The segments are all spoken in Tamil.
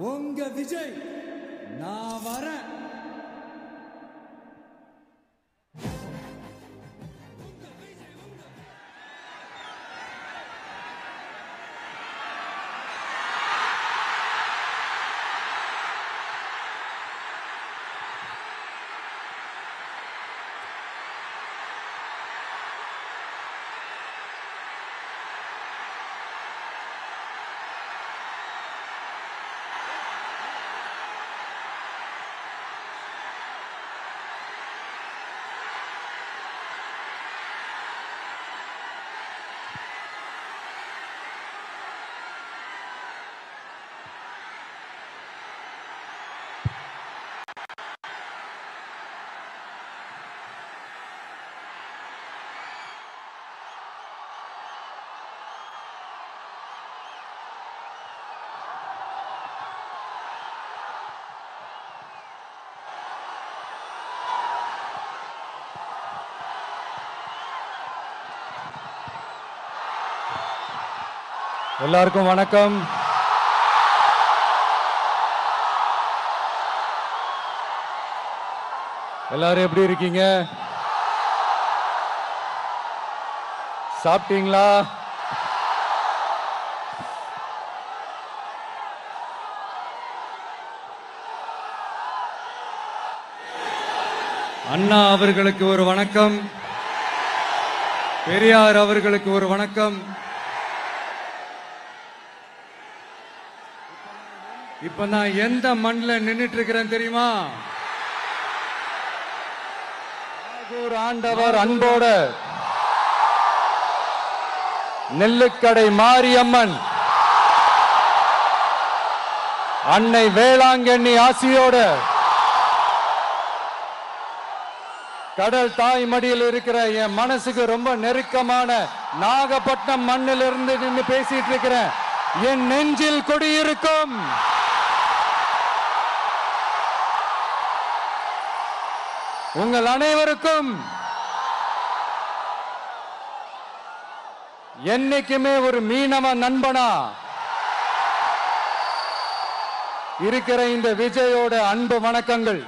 உங்க விஜய் நான் வரேன். எல்லாருக்கும் வணக்கம். எல்லாரும் எப்படி இருக்கீங்க? சாப்பிட்டீங்களா? அண்ணா அவர்களுக்கு ஒரு வணக்கம், பெரியார் அவர்களுக்கு ஒரு வணக்கம். இப்ப நான் எந்த மண்ணில் நின்னுட்டு இருக்கிறேன் தெரியுமா? ஆண்டவர் அன்போட நெல்லுக்கடை மாரியம்மன் அன்னை வேளாங்கண்ணி ஆசியோட கடல் தாய் மடியில் இருக்கிற என் மனசுக்கு ரொம்ப நெருக்கமான நாகப்பட்டினம் மண்ணில் இருந்து நின்று பேசிட்டு இருக்கிறேன். என் நெஞ்சில் குடியிருக்கும் உங்கள் அனைவருக்கும் என்னைக்குமே ஒரு மீனவ நண்பனா இருக்கிற இந்த விஜயோட அன்பு வணக்கங்கள்.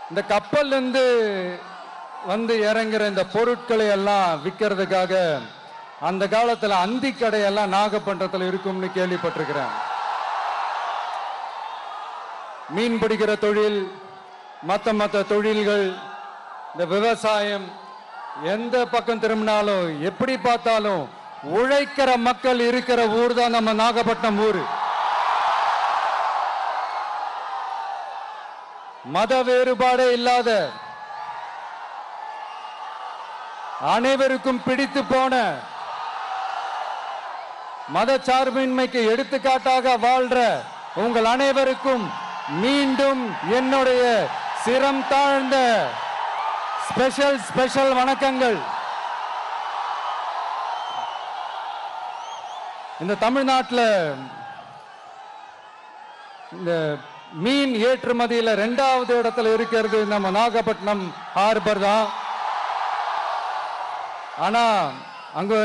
இந்த கப்பல் இருந்து வந்து இறங்குற இந்த பொருட்களை எல்லாம் விற்கிறதுக்காக அந்த காலத்துல அந்தி கடையெல்லாம் நாகப்பட்டினத்தில் இருக்கும்னு கேள்விப்பட்டிருக்கிறேன். மீன் பிடிக்கிற தொழில், மற்ற தொழில்கள், இந்த விவசாயம், எந்த பக்கம் திரும்பினாலும் எப்படி பார்த்தாலும் உழைக்கிற மக்கள் இருக்கிற ஊர் தான் நம்ம நாகப்பட்டினம் ஊர். மத வேறுபாடே இல்லாத அனைவருக்கும் பிடித்து போன மத சார்பின்மைக்கு எடுத்துக்காட்டாக வாழ்ற உங்கள் அனைவருக்கும் மீண்டும் என்னுடைய சிரம் தாழ்ந்த ஸ்பெஷல் வணக்கங்கள். இந்த தமிழ்நாட்டில் இந்த மீன் ஏற்றுமதியில் 2வது இடத்துல இருக்கிறது நம்ம நாகப்பட்டினம் ஹார்பர் தான். ஆனா அங்க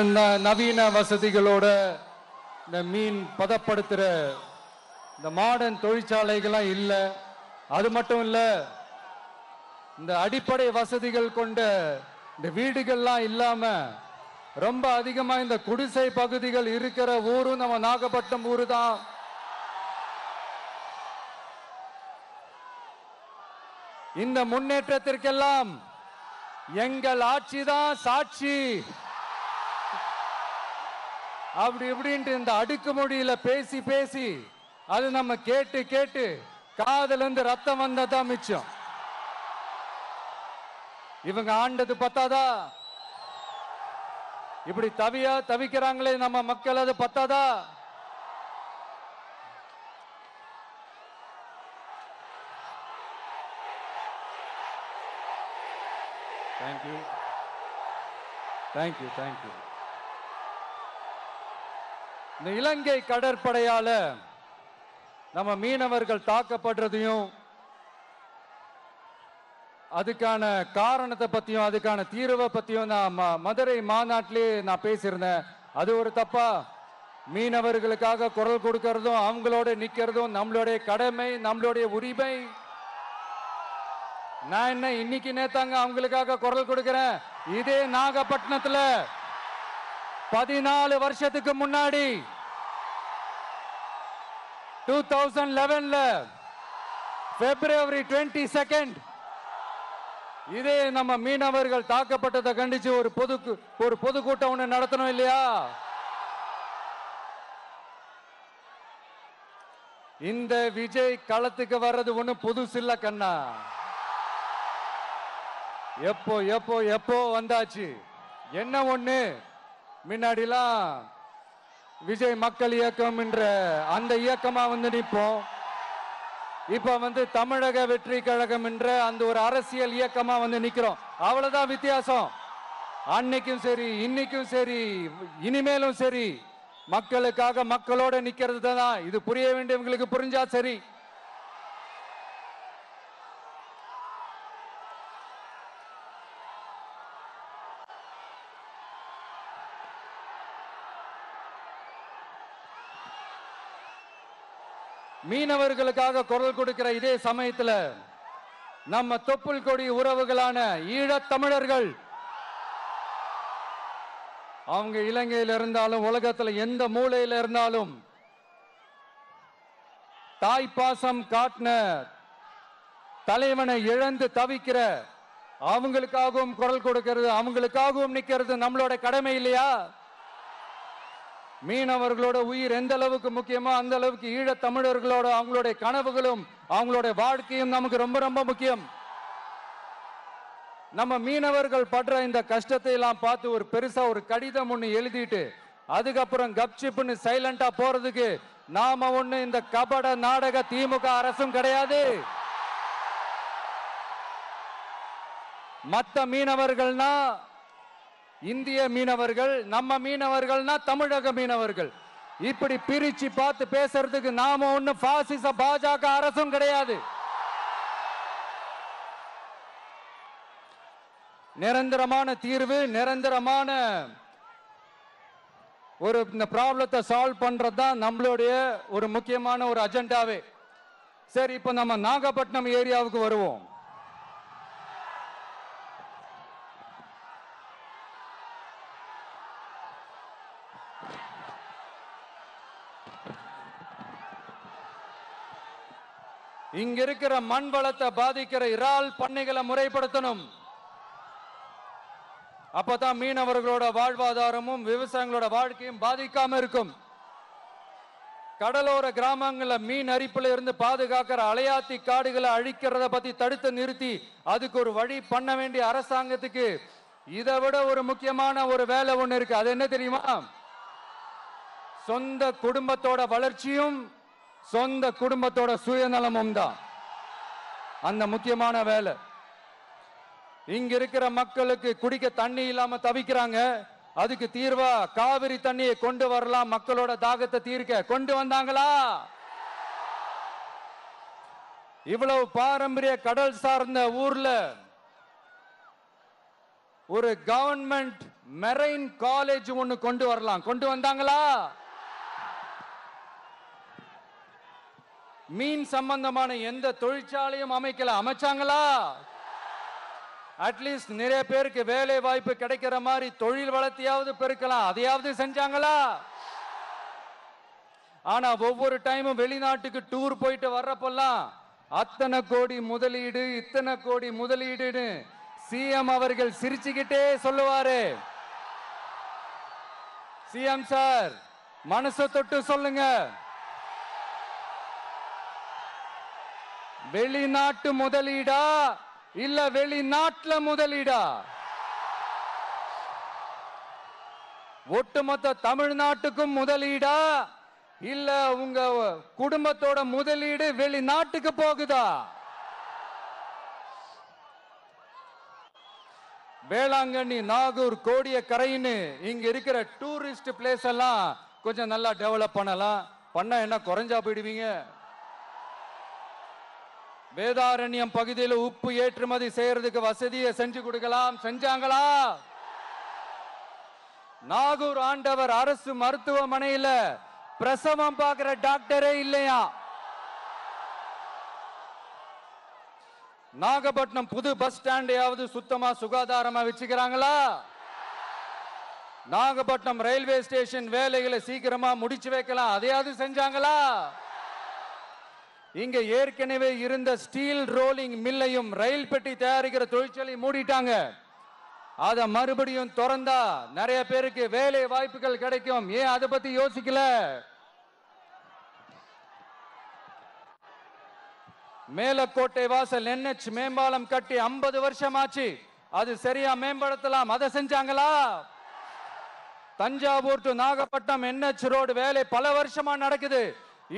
நவீன வசதிகளோட இந்த மீன் பதப்படுத்துற இந்த மாடர்ன் தொழிற்சாலைகள்லாம் இல்லை. அது மட்டும் இல்ல, இந்த அடிப்படை வசதிகள் கொண்ட இந்த வீடுகள்லாம் இல்லாம ரொம்ப அதிகமா இந்த குடிசை பகுதிகள் இருக்கிற ஊரும் நம்ம நாகப்பட்டினம் ஊரு தான். இந்த முன்னேற்றத்திற்கெல்லாம் எங்கள் ஆட்சி தான் சாட்சி. அப்படி இப்படின்ட்டு இந்த அடுக்குமொழியில பேசி பேசி அது நம்ம கேட்டு கேட்டு காதுல இருந்து ரத்தம் வந்ததான் மிச்சம். இவங்க ஆண்டது பத்தாதா? இப்படி தவிக்கிறாங்களே நம்ம மக்கள், அது பத்தாதா? தேங்க்யூ. இந்த இலங்கை கடற்படையால நம்ம மீனவர்கள் தாக்கப்படுறதையும் அதுக்கான காரணத்தை பத்தியும் அதுக்கான தீர்வை பத்தியும் நான் மதுரை மாநாட்டிலே நான் பேசியிருந்தேன். அது ஒரு தப்பா? மீனவர்களுக்காக குரல் கொடுக்கறதும் அவங்களோட நிக்கிறதும் நம்மளுடைய கடமை, நம்மளுடைய உரிமை. நான் என்ன இன்னைக்கு நேத்தாங்க அவங்களுக்காக குரல் கொடுக்கிறேன். இதே நாகப்பட்டினத்துல 14 வருஷத்துக்கு முன்னாடி 2011ல February 22 இதே நம்ம மீனவர்கள் தாக்கப்பட்டதை கண்டிச்சு ஒரு பொதுக்கூட்டம் ஒண்ணு நடத்தணும் இல்லையா? இந்த விஜய் களத்துக்கு வர்றது ஒண்ணு புதுசு இல்ல கண்ணா. எப்போ எப்போ எப்போ வந்தாச்சு. என்ன ஒண்ணு, முன்னாடிலாம் விஜய் மக்கள் இயக்கம் என்ற அந்த இயக்கமா நிற்போம். இப்ப தமிழக வெற்றி கழகம் என்ற அந்த ஒரு அரசியல் இயக்கமா நிக்கிறோம். அவ்வளவுதான் வித்தியாசம். அன்னைக்கும் சரி, இன்னைக்கும் சரி, இனிமேலும் சரி, மக்களுக்காக மக்களோட நிக்கிறது தான். இது புரிய வேண்டியவங்களுக்கு புரிஞ்சா சரி. மீனவர்களுக்காக குரல் கொடுக்கிற இதே சமயத்துல நம்ம தொப்புள் கொடி உறவுகளான ஈழத் தமிழர்கள், அவங்க இலங்கையில் இருந்தாலும் உலகத்துல எந்த மூலையில இருந்தாலும் தாய்ப்பாசம் காட்டின தலைவனை இழந்து தவிக்கிற அவங்களுக்காகவும் குரல் கொடுக்கிறது, அவங்களுக்காகவும் நிக்கிறது நம்மளோட கடமை இல்லையா? மீனவர்களோட உயிர் எந்த அளவுக்கு முக்கியமோ அந்த அளவுக்கு ஈழத் தமிழர்களோட அவங்களுடைய கனவுகளும் அவங்களுடைய வாழ்க்கையும் நமக்கு ரொம்ப ரொம்ப முக்கியம். நம்ம மீனவர்கள் படுற இந்த கஷ்டத்தை எல்லாம் பார்த்து ஒரு பெருசா ஒரு கடிதம் ஒண்ணு எழுதிட்டு அதுக்கப்புறம் கப்சிப்னு சைலண்டா போறதுக்கு நாம ஒண்ணு இந்த கபட நாடக திமுக அரசும் கிடையாது. மத்த மீனவர்கள்னா இந்திய மீனவர்கள், நம்ம மீனவர்கள்னா தமிழக மீனவர்கள். இப்படி பிரிச்சு பார்த்து பேசுறதுக்கு நாம ஒண்ணு பாசிச பாஜக அரசும் கிடையாது. நிரந்தரமான தீர்வு, நிரந்தரமான ஒரு இந்த ப்ராப்ளத்தை சால்வ் பண்றது தான் நம்மளுடைய ஒரு முக்கியமான ஒரு அஜெண்டாவே. சரி, இப்ப நம்ம நாகப்பட்டினம் ஏரியாவுக்கு வருவோம். இங்க இருக்கிற மண் வளத்தை பாதிக்கிற இறால் பண்ணைகளை முறைப்படுத்தணும். அப்பதான் மீனவர்களோட வாழ்வாதாரமும் விவசாயிகளோட வாழ்க்கையும் பாதிக்காம இருக்கும். கடலோர கிராமங்கள்ல மீன் அரிப்புல இருந்து பாதுகாக்கிற அலையாத்தி காடுகளை அழிக்கிறத பத்தி தடுத்து நிறுத்தி அதுக்கு ஒரு வழி பண்ண வேண்டிய அரசாங்கத்துக்கு இதை விட ஒரு முக்கியமான ஒரு வேலை ஒண்ணு இருக்கு. அது என்ன தெரியுமா? சொந்த குடும்பத்தோட வளர்ச்சியும் சொந்த குடும்பத்தோட சுயநலமும் தான் அந்த முக்கியமான வேலை. இங்க இருக்கிற மக்களுக்கு குடிக்க தண்ணி இல்லாம தவிக்கிறாங்க. அதுக்கு தீர்வா காவிரி தண்ணியை கொண்டு வரலாம், மக்களோட தாகத்தை தீர்க்க. கொண்டு வந்தாங்களா? இவ்வளவு பாரம்பரிய கடல் சார்ந்த ஊர்ல ஒரு கவர்மெண்ட் மெரைன் காலேஜ் ஒன்னு கொண்டு வரலாம். கொண்டு வந்தாங்களா? மீன் சம்பந்தமான எந்த தொழிற்சாலையும் அமைக்கல. அமைச்சாங்களா? அட்லீஸ்ட் நிறைய பேருக்கு வேலை வாய்ப்பு கிடைக்கிற மாதிரி தொழில் வளர்த்தியாவது பெருக்கலாம். அதையாவது செஞ்சாங்களா? ஆனா ஒவ்வொரு டைமும் வெளிநாட்டுக்கு டூர் போயிட்டு வர்றப்பெல்லாம் அத்தனை கோடி முதலீடு, இத்தனை கோடி முதலீடுன்னு சிஎம் அவர்கள் சிரிச்சுக்கிட்டே சொல்லுவாரு. சிஎம் சார், மனசை தொட்டு சொல்லுங்க, வெளிநாட்டு முதலீடா இல்ல வெளிநாட்டுல முதலீடா? ஒட்டுமொத்த தமிழ்நாட்டுக்கும் முதலீடா இல்ல உங்க குடும்பத்தோட முதலீடு வெளிநாட்டுக்கு போகுதா? வேளாங்கண்ணி, நாகூர், கோடியக்கரைன்னு இங்க இருக்கிற டூரிஸ்ட் பிளேஸ் எல்லாம் கொஞ்சம் நல்லா டெவலப் பண்ணலாம். பண்ண என்ன குறைஞ்சா போயிடுவீங்க? வேதாரண்யம் பகுதியில் உப்பு ஏற்றுமதி செய்யறதுக்கு வசதியை செஞ்சு கொடுக்கலாம். செஞ்சாங்களா? நாகூர் ஆண்டவர் அரசு மருத்துவமனையில பிரசவம் பார்க்கிற டாக்டரே இல்லையா? நாகப்பட்டினம் புது பஸ் ஸ்டாண்டையாவது சுத்தமா சுகாதாரமா வச்சுக்கிறாங்களா? நாகப்பட்டினம் ரயில்வே ஸ்டேஷன் வேலைகளை சீக்கிரமா முடிச்சு வைக்கலாம், அதையாவது செஞ்சாங்களா? இங்க ஏற்கனவே இருந்த ஸ்டீல் ரோலிங் மில்லையும் ரயில் பெட்டி தயாரிக்கிற தொழிற்சாலை மூடிட்டாங்க. அத மறுபடியும் திறந்தா நிறைய பேருக்கு வேலை வாய்ப்புகள் கிடைக்கும். ஏன் அதை பத்தி யோசிக்கல? மேலக்கோட்டை வாசல் NH மேம்பாலம் கட்டி 50 வருஷம் ஆச்சு, அது சரியா மேம்படுத்தலாம், அதை செஞ்சாங்களா? Thanjavur to Nagapattinam NH road வேலை பல வருஷமா நடக்குது,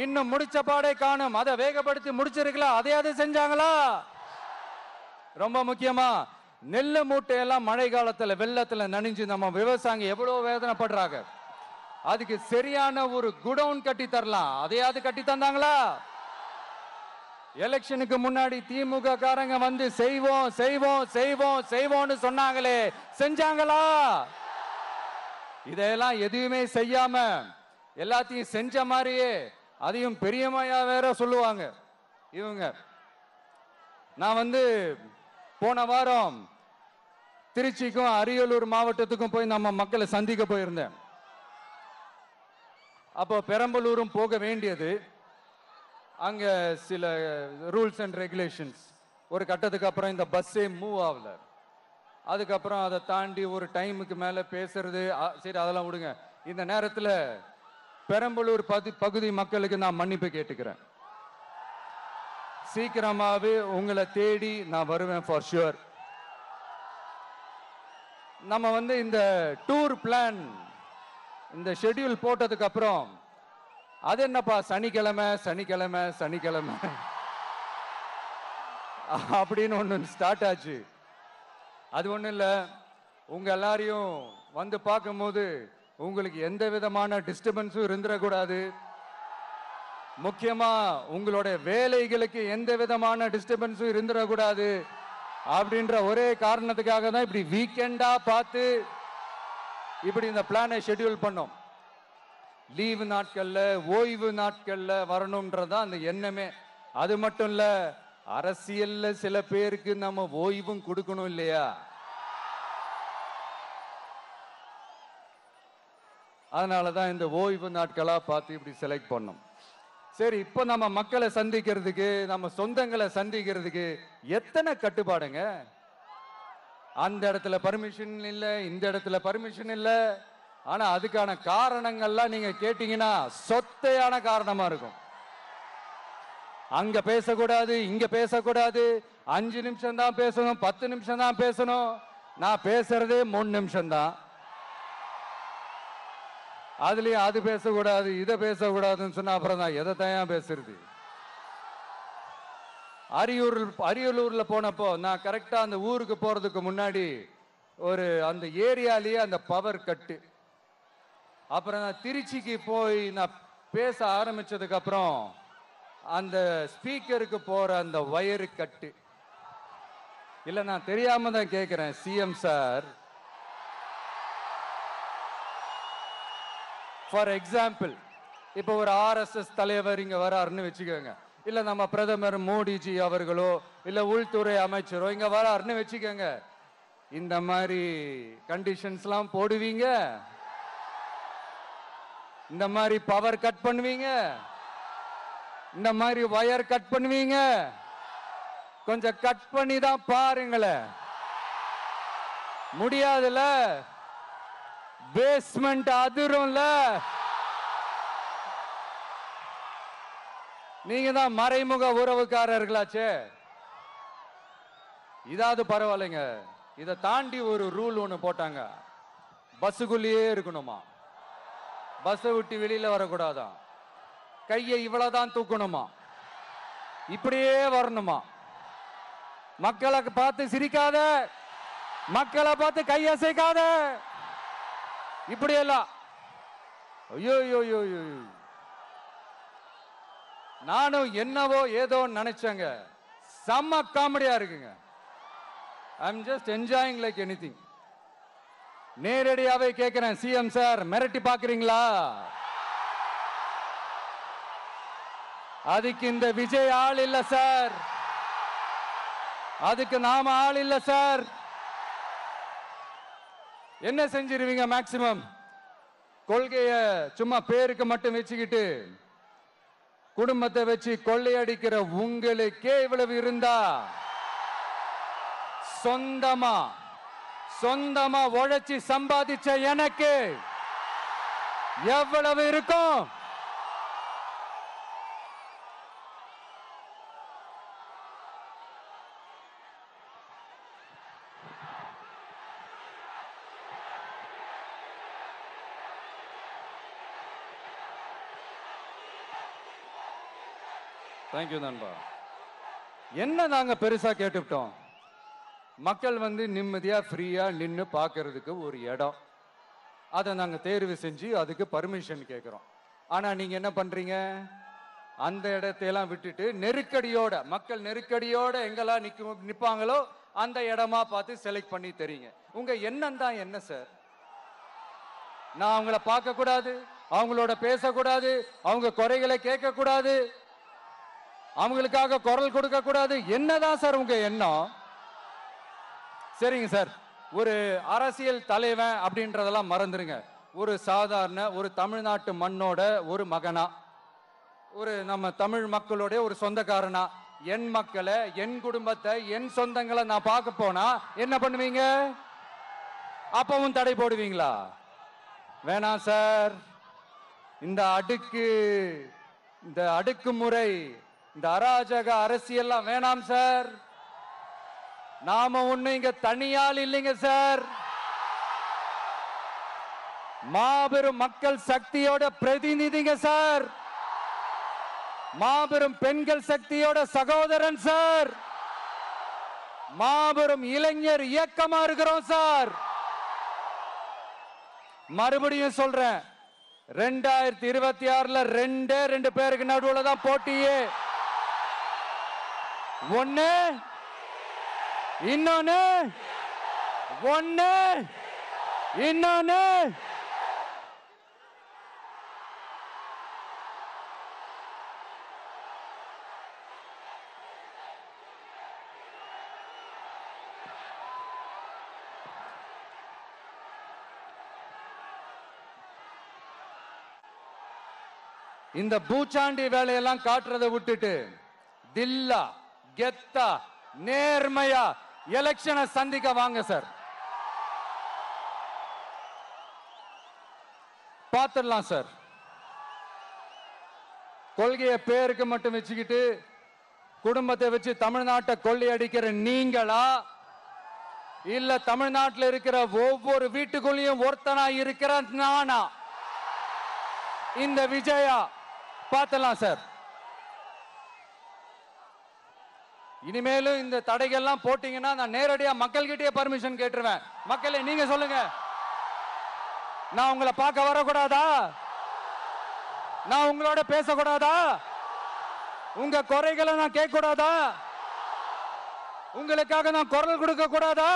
இன்னும் முடிச்ச பாடே காணும், அதை வேகப்படுத்தி முடிச்சிருக்கலாம், அதையாவது செஞ்சாங்களா? ரொம்ப முக்கியமா நெல்லு மூட்டையெல்லாம் மழை காலத்துல வெள்ளத்துல நனைஞ்சு நம்ம விவசாயிங்க எவ்வளவு வேதனைப்படுறாங்க, அதுக்கு சரியான ஒரு குடவுன் கட்டி தரலாம், அதையாவது கட்டி தந்தாங்களா? எலெக்ஷனுக்கு முன்னாடி திமுக காரங்க வந்து செய்வோம் செய்வோம் செய்வோம் செய்வோம்னு சொன்னாங்களே, செஞ்சாங்களா? இதெல்லாம் எதுவுமே செய்யாம எல்லாத்தையும் செஞ்ச மாதிரியே அதையும் பெரியமையா வேற சொல்லுவாங்க இவங்க. நான் வந்து போன வாரம் திருச்சிக்கும் அரியலூர் மாவட்டத்துக்கும் போய் நம்ம மக்களை சந்திக்க போயிருந்தேன். அப்போ பெரம்பலூரும் போக வேண்டியது. அங்க சில ரூல்ஸ் அண்ட் ரெகுலேஷன்ஸ், ஒரு கட்டத்துக்கு அப்புறம் இந்த பஸ்ஸே மூவ் ஆகல. அதுக்கப்புறம் அதை தாண்டி ஒரு டைமுக்கு மேல பேசுறது, சரி அதெல்லாம் விடுங்க. இந்த நேரத்தில் பெரம்பலூர் பகுதி மக்களுக்கு நான் மன்னிப்பு கேட்டுக்கிறேன். சீக்கிரமாவே உங்களை தேடி நான் வருவேன் ஃபார் ஷுவர். நம்ம வந்து இந்த டூர் பிளான் இந்த ஷெட்யூல் போட்டதுக்கு அப்புறம் அது என்னப்பா சனிக்கிழமை சனிக்கிழமை சனிக்கிழமை அப்படின்னு ஒன்று ஸ்டார்ட் ஆச்சு. அது ஒன்றும் இல்லை, உங்க எல்லாரையும் வந்து பார்க்கும்போது உங்களுக்கு எந்த விதமான டிஸ்டர்பன்ஸும் இருந்துடக்கூடாது, முக்கியமா உங்களுடைய வேலைகளுக்கு எந்த விதமான டிஸ்டர்பன்ஸும் இருந்துடக்கூடாது அப்படின்ற ஒரே காரணத்துக்காக தான் இப்படி வீக்கெண்டா பார்த்து இப்படி இந்த பிளானை ஷெட்யூல் பண்ணோம். லீவு நாட்கள்ல ஓய்வு நாட்கள்ல வரணும்ன்றதான் அந்த எண்ணமே. அது மட்டும் இல்ல, அரசியல்ல சில பேருக்கு நம்ம ஓய்வும் கொடுக்கணும் இல்லையா? அதனாலதான் இந்த ஓய்வு நாட்களா பார்த்து இப்படி செலக்ட் பண்ணோம். சரி, இப்போ நம்ம மக்களை சந்திக்கிறதுக்கு, நம்ம சொந்தங்களை சந்திக்கிறதுக்கு எத்தனை கட்டுப்பாடுங்க. அந்த இடத்துல பர்மிஷன் இல்லை, இந்த இடத்துல பர்மிஷன் இல்லை. ஆனா அதுக்கான காரணங்கள்லாம் நீங்க கேட்டீங்கன்னா சொத்தையான காரணமா இருக்கும். அங்க பேசக்கூடாது, இங்க பேசக்கூடாது, 5 நிமிஷம் தான் பேசணும், 10 நிமிஷம் தான் பேசணும். நான் பேசுறதே 3 நிமிஷம் தான். அதுலயும் அது பேசக்கூடாது, இதை பேசக்கூடாதுன்னு சொன்னா அப்புறம் தான் எதை தான் பேசுறது. அரியலூர்ல போனப்போ நான் கரெக்டா அந்த ஊருக்கு போறதுக்கு முன்னாடி ஒரு அந்த ஏரியாலேயே அந்த பவர் கட்டு. அப்புறம் நான் திருச்சிக்கு போய் நான் பேச ஆரம்பிச்சதுக்கு அப்புறம் அந்த ஸ்பீக்கருக்கு போற அந்த வயரு கட்டு. இல்ல நான் தெரியாம தான் கேட்கிறேன், சிஎம் சார், ஃபார் எக்ஸாம்பிள் இப்போ ஒரு RSS தலைவர் இங்க வராருன்னு வச்சுக்கோங்க, இல்ல நம்ம பிரதமர் மோடிஜி அவர்களோ இல்ல உள்துறை அமைச்சரோ இங்க வராருன்னு வச்சுக்கோங்க, இந்த மாதிரி கண்டிஷன்ஸ்லாம் போடுவீங்க, இந்த மாதிரி பவர் கட் பண்ணுவீங்க, இந்த மாதிரி வயர் கட் பண்ணுவீங்க, கொஞ்சம் கட் பண்ணி தான் பாருங்களேன். முடியாதுல, பேஸ்மெண்ட் அதிரும்ல. நீங்க தான் மறைமுக உறவுக்காரர்களாச்சே. இதாவது பரவாயில்லைங்க. இதை தாண்டி ஒரு ரூல் ஒன்று போட்டாங்க, பஸ்ஸுக்குள்ளேயே இருக்கணுமா, பஸ்ஸை விட்டு வெளியில வரக்கூடாதான், கையை இவ்வளவுதான் தூக்கணுமா, இப்படியே வரணுமா, மக்களை பார்த்து சிரிக்காத, மக்களை பார்த்து கையசைக்காத, இப்படி எல்லாம். ஐயோ ஐயோ ஐயோ, நானும் என்னவோ ஏதோ நினைச்சேங்க. செம்ம காமெடியா இருக்குங்க. I am just enjoying like anything. நேரடியாவே கேட்கிறேன், சிஎம் சார் மிரட்டி பாக்குறீங்களா? அதுக்கு இந்த விஜய் ஆள் இல்ல சார், அதுக்கு நாம ஆள் இல்ல சார். என்ன செஞ்சிருவீங்க? மேக்சிமம் கொள்கைய சும்மா பேருக்கு மட்டும் வச்சுக்கிட்டு குடும்பத்தை வச்சு கொள்ளையடிக்கிற உங்களுக்கே இவ்வளவு இருந்தா, சொந்தமா உழைச்சி சம்பாதிச்ச எனக்கு எவ்வளவு இருக்கும்? தேங்க்யூ நண்பா. என்ன நாங்க பெருசா கேட்டுவிட்டோம்? மக்கள் நிம்மதியா ஃப்ரீயா நின்று பார்க்கறதுக்கு ஒரு இடம், அதை நாங்க தேர்வு செஞ்சு அதுக்கு பர்மிஷன் கேட்கிறோம். ஆனா நீங்க என்ன பண்றீங்க? அந்த இடத்தையெல்லாம் விட்டுட்டு நெருக்கடியோட, மக்கள் நெருக்கடியோட எங்கெல்லாம் நிப்பாங்களோ அந்த இடமா பார்த்து செலக்ட் பண்ணி தெரியுங்க. உங்க எண்ணம் தான் என்ன சார்? நான் அவங்கள பார்க்க கூடாது, அவங்களோட பேசக்கூடாது, அவங்க குறைகளை கேட்க கூடாது, அவங்களுக்காக குரல் கொடுக்க கூடாது, என்னதான் சார் உங்க எண்ணம்? சரிங்க சார், ஒரு அரசியல் தலைவன் அப்படின்றதெல்லாம் மறந்துருங்க. ஒரு சாதாரண ஒரு தமிழ்நாட்டு மண்ணோட ஒரு மகனா, ஒரு நம்ம தமிழ் மக்களுடைய ஒரு சொந்தக்காரனா, என் மக்களை, என் குடும்பத்தை, என் சொந்தங்களை நான் பார்க்க போனா என்ன பண்ணுவீங்க? அப்பவும் தடை போடுவீங்களா? வேணாம் சார். இந்த அடுக்குமுறை, இந்த அராஜக அரசியல்லாம் வேணாம் சார். நாம ஒண்ணு இங்க தனியால் இல்லைங்க சார், மாபெரும் மக்கள் சக்தியோட பிரதிநிதிங்க சார், மாபெரும் பெண்கள் சக்தியோட சகோதரன் சார், மாபெரும் இளைஞர் இயக்கமா இருக்கிறோம் சார். மறுபடியும் சொல்றேன், 2026ல ரெண்டு பேருக்கு நடுவுல தான் போட்டியே. ஒண்ணு இன்னொன்னு, இந்த பூச்சாண்டி வேலையெல்லாம் காட்டுறதை விட்டுட்டு தில்லா கெத்தா நேர்மையா எலெக்ஷனை சந்திக்க வாங்க சார். பார்த்துடலாம் சார். கொள்கையை பேருக்கு மட்டும் வச்சுக்கிட்டு குடும்பத்தை வச்சு தமிழ்நாட்டை கொள்ளையடிக்கிற நீங்களா, இல்ல தமிழ்நாட்டில் இருக்கிற ஒவ்வொரு வீட்டுக்குள்ளேயும் ஒருத்தனா இருக்கிற நானா, இந்த விஜயா? பார்த்துடலாம் சார். இனிமேலும் இந்த தடைகள்லாம் போட்டீங்கன்னா நான் நேரடியா மக்கள்கிட்டயே பர்மிஷன் கேட்டுருவேன். மக்களே நீங்க சொல்லுங்க, நான் உங்களை பார்க்க வரக்கூடாதா? நான் உங்களோட பேசக்கூடாதா? உங்க குறைகளை நான் கேட்க கூடாதா? உங்களுக்காக நான் குரல் கொடுக்க கூடாதா?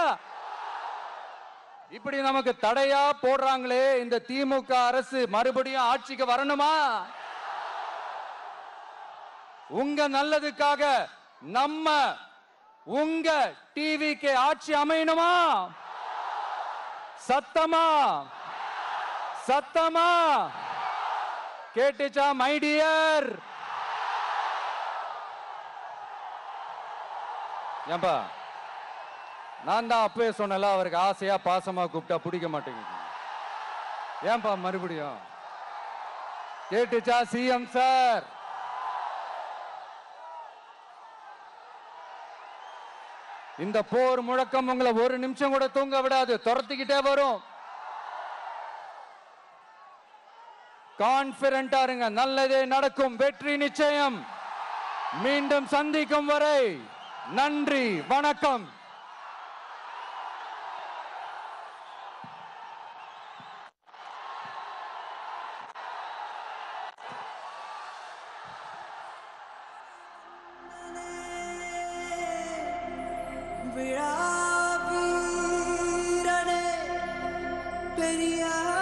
இப்படி நமக்கு தடையா போடுறாங்களே, இந்த திமுக அரசு மறுபடியும் ஆட்சிக்கு வரணுமா? உங்க நல்லதுக்காக நம்ம உங்க டிவிக்கு ஆட்சி அமையணுமா? சத்தமா கேட்டுச்சா மை டியர்? ஏன்பா, நான் தான் அப்பவே சொன்னல, அவருக்கு ஆசையா பாசமா கூப்பிட்டா பிடிக்க மாட்டேங்குது. ஏன்பா மறுபடியும்? கேட்டுச்சா சிஎம் சார்? இந்த போர் முழக்கம் உங்களை ஒரு நிமிஷம் கூட தூங்க விடாது, துரத்திக்கிட்டே வரும். கான்பிடென்டா இருங்க, நல்லதே நடக்கும், வெற்றி நிச்சயம். மீண்டும் சந்திக்கும் வரை நன்றி, வணக்கம். ஐயா